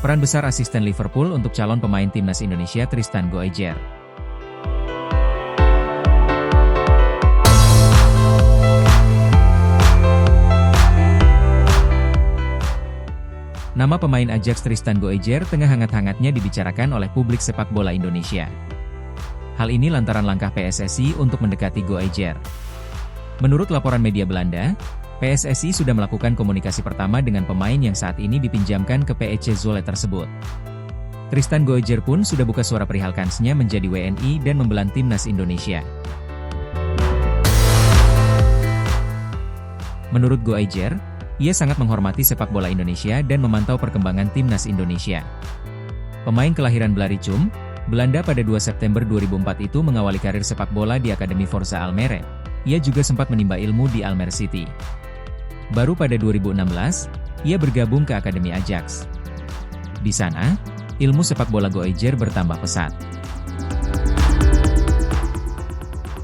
Peran besar asisten Liverpool untuk calon pemain timnas Indonesia Tristan Goejjer. Nama pemain Ajax Tristan Goejjer tengah hangat-hangatnya dibicarakan oleh publik sepak bola Indonesia. Hal ini lantaran langkah PSSI untuk mendekati Goejjer. Menurut laporan media Belanda, PSSI sudah melakukan komunikasi pertama dengan pemain yang saat ini dipinjamkan ke PEC Zwolle tersebut. Tristan Goejjer pun sudah buka suara perihal kansnya menjadi WNI dan membelan timnas Indonesia. Menurut Goejjer, ia sangat menghormati sepak bola Indonesia dan memantau perkembangan timnas Indonesia. Pemain kelahiran Blaricum, Belanda pada 2 September 2004 itu mengawali karir sepak bola di Akademi Forza Almere. Ia juga sempat menimba ilmu di Almere City. Baru pada 2016, ia bergabung ke Akademi Ajax. Di sana, ilmu sepak bola Goejjer bertambah pesat.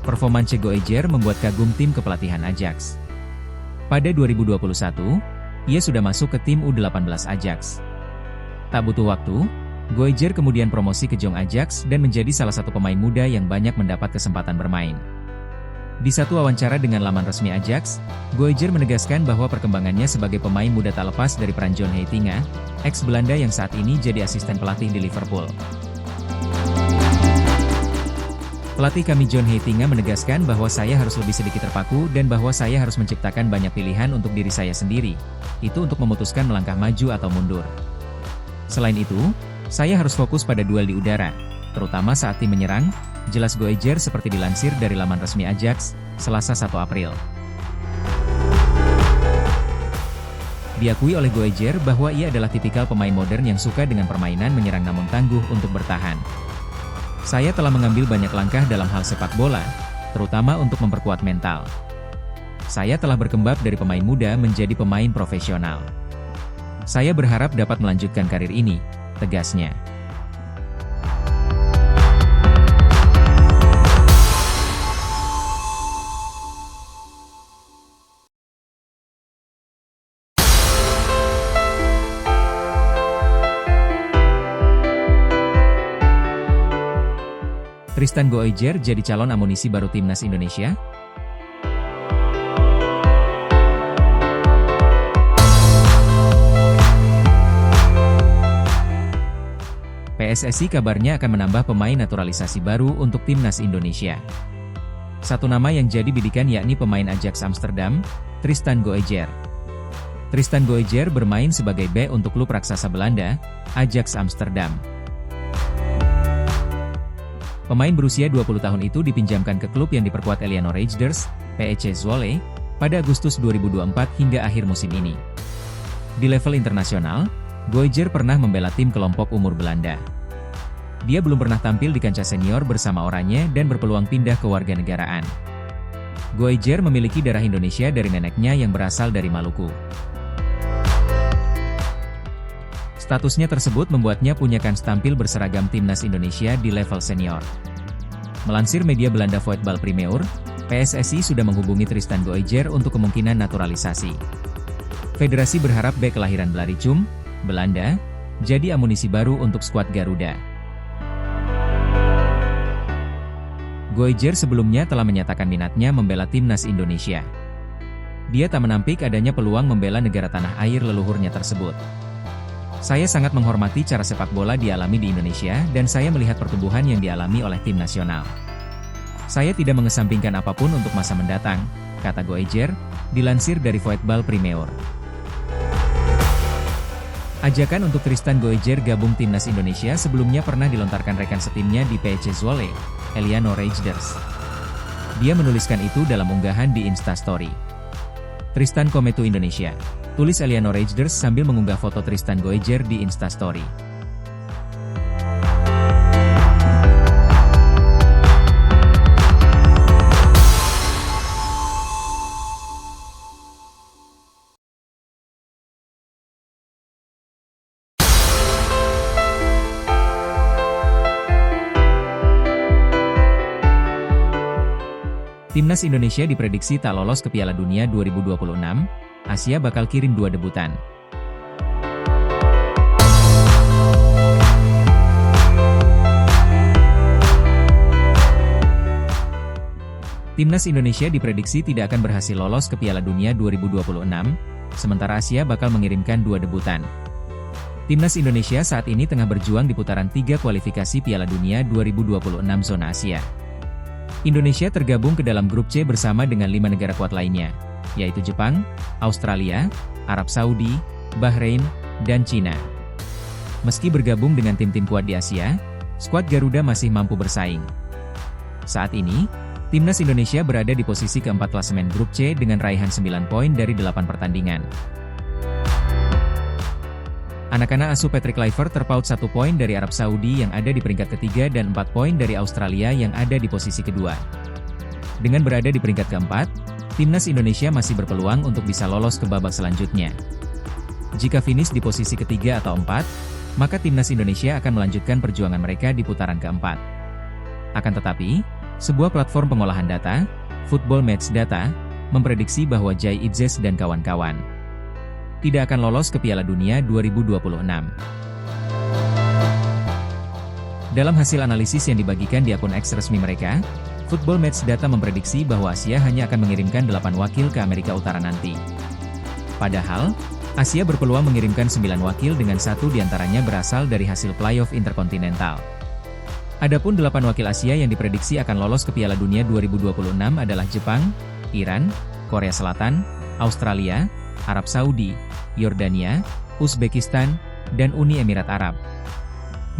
Performance Goejjer membuat kagum tim kepelatihan Ajax. Pada 2021, ia sudah masuk ke tim U18 Ajax. Tak butuh waktu, Goejjer kemudian promosi ke Jong Ajax dan menjadi salah satu pemain muda yang banyak mendapat kesempatan bermain. Di satu wawancara dengan laman resmi Ajax, Goejjer menegaskan bahwa perkembangannya sebagai pemain muda tak lepas dari peran John Heitinga, ex-Belanda yang saat ini jadi asisten pelatih di Liverpool. Pelatih kami John Heitinga menegaskan bahwa saya harus lebih sedikit terpaku dan bahwa saya harus menciptakan banyak pilihan untuk diri saya sendiri, itu untuk memutuskan melangkah maju atau mundur. Selain itu, saya harus fokus pada duel di udara, terutama saat tim menyerang, jelas Goejjer seperti dilansir dari laman resmi Ajax, Selasa 1 April. Diakui oleh Goejjer bahwa ia adalah tipikal pemain modern yang suka dengan permainan menyerang namun tangguh untuk bertahan. Saya telah mengambil banyak langkah dalam hal sepak bola, terutama untuk memperkuat mental. Saya telah berkembang dari pemain muda menjadi pemain profesional. Saya berharap dapat melanjutkan karir ini, tegasnya. Tristan Goejjer jadi calon amunisi baru timnas Indonesia? PSSI kabarnya akan menambah pemain naturalisasi baru untuk timnas Indonesia. Satu nama yang jadi bidikan yakni pemain Ajax Amsterdam, Tristan Goejjer. Tristan Goejjer bermain sebagai bek untuk klub raksasa Belanda, Ajax Amsterdam. Pemain berusia 20 tahun itu dipinjamkan ke klub yang diperkuat Eleanor Rejders, PEC Zwolle, pada Agustus 2024 hingga akhir musim ini. Di level internasional, Goejjer pernah membela tim kelompok umur Belanda. Dia belum pernah tampil di kancah senior bersama Oranje dan berpeluang pindah ke warganegaraan. Goejjer memiliki darah Indonesia dari neneknya yang berasal dari Maluku. Statusnya tersebut membuatnya punya kans tampil berseragam timnas Indonesia di level senior. Melansir media Belanda Voetbal Primeur, PSSI sudah menghubungi Tristan Goejjer untuk kemungkinan naturalisasi. Federasi berharap bek kelahiran Blaricum, Belanda, jadi amunisi baru untuk skuad Garuda. Goejjer sebelumnya telah menyatakan minatnya membela timnas Indonesia. Dia tak menampik adanya peluang membela negara tanah air leluhurnya tersebut. Saya sangat menghormati cara sepak bola dialami di Indonesia dan saya melihat pertumbuhan yang dialami oleh tim nasional. Saya tidak mengesampingkan apapun untuk masa mendatang, kata Goejjer, dilansir dari Voetbal Primeur. Ajakan untuk Tristan Goejjer gabung timnas Indonesia sebelumnya pernah dilontarkan rekan setimnya di PEC Zwolle, Eleanor Rejders. Dia menuliskan itu dalam unggahan di Instastory. Tristan Kometu Indonesia, tulis Eleanor Rejders sambil mengunggah foto Tristan Goejjer di Instastory. Timnas Indonesia diprediksi tak lolos ke Piala Dunia 2026, Asia bakal kirim 2 debutan. Timnas Indonesia diprediksi tidak akan berhasil lolos ke Piala Dunia 2026, sementara Asia bakal mengirimkan 2 debutan. Timnas Indonesia saat ini tengah berjuang di putaran 3 kualifikasi Piala Dunia 2026 zona Asia. Indonesia tergabung ke dalam grup C bersama dengan 5 negara kuat lainnya, yaitu Jepang, Australia, Arab Saudi, Bahrain, dan Cina. Meski bergabung dengan tim-tim kuat di Asia, skuad Garuda masih mampu bersaing. Saat ini, Timnas Indonesia berada di posisi keempat klasemen grup C dengan raihan 9 poin dari 8 pertandingan. Anak-anak asuh Patrick Kluivert terpaut 1 poin dari Arab Saudi yang ada di peringkat ketiga dan 4 poin dari Australia yang ada di posisi kedua. Dengan berada di peringkat keempat, Timnas Indonesia masih berpeluang untuk bisa lolos ke babak selanjutnya. Jika finish di posisi ketiga atau 4, maka Timnas Indonesia akan melanjutkan perjuangan mereka di putaran keempat. Akan tetapi, sebuah platform pengolahan data, Football Match Data, memprediksi bahwa Jai Itzes dan kawan-kawan tidak akan lolos ke Piala Dunia 2026. Dalam hasil analisis yang dibagikan di akun X resmi mereka, Football Match Data memprediksi bahwa Asia hanya akan mengirimkan 8 wakil ke Amerika Utara nanti. Padahal, Asia berpeluang mengirimkan 9 wakil dengan 1 diantaranya berasal dari hasil playoff interkontinental. Adapun 8 wakil Asia yang diprediksi akan lolos ke Piala Dunia 2026 adalah Jepang, Iran, Korea Selatan, Australia, Arab Saudi, Yordania, Uzbekistan, dan Uni Emirat Arab.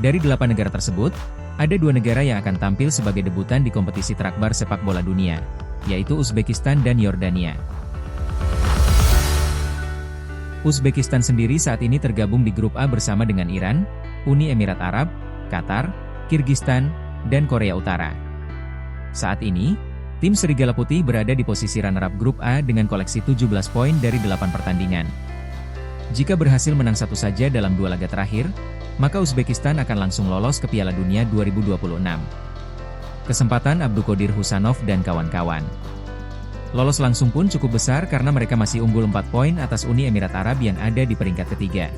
Dari 8 negara tersebut, ada 2 negara yang akan tampil sebagai debutan di kompetisi terakbar sepak bola dunia, yaitu Uzbekistan dan Yordania. Uzbekistan sendiri saat ini tergabung di grup A bersama dengan Iran, Uni Emirat Arab, Qatar, Kirgistan, dan Korea Utara. Saat ini, tim Serigala Putih berada di posisi runner-up grup A dengan koleksi 17 poin dari 8 pertandingan. Jika berhasil menang satu saja dalam 2 laga terakhir, maka Uzbekistan akan langsung lolos ke Piala Dunia 2026. Kesempatan Abduqodir Husanov dan kawan-kawan lolos langsung pun cukup besar karena mereka masih unggul 4 poin atas Uni Emirat Arab yang ada di peringkat ketiga.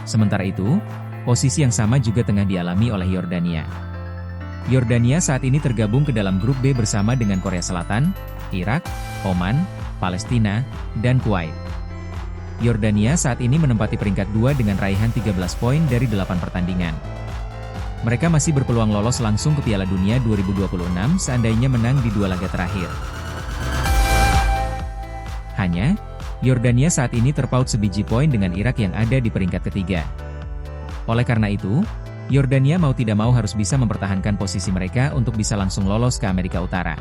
Sementara itu, posisi yang sama juga tengah dialami oleh Yordania. Yordania saat ini tergabung ke dalam grup B bersama dengan Korea Selatan, Irak, Oman, Palestina, dan Kuwait. Yordania saat ini menempati peringkat 2 dengan raihan 13 poin dari 8 pertandingan. Mereka masih berpeluang lolos langsung ke Piala Dunia 2026 seandainya menang di 2 laga terakhir. Hanya, Yordania saat ini terpaut sebiji poin dengan Irak yang ada di peringkat ketiga. Oleh karena itu, Yordania mau tidak mau harus bisa mempertahankan posisi mereka untuk bisa langsung lolos ke Amerika Utara.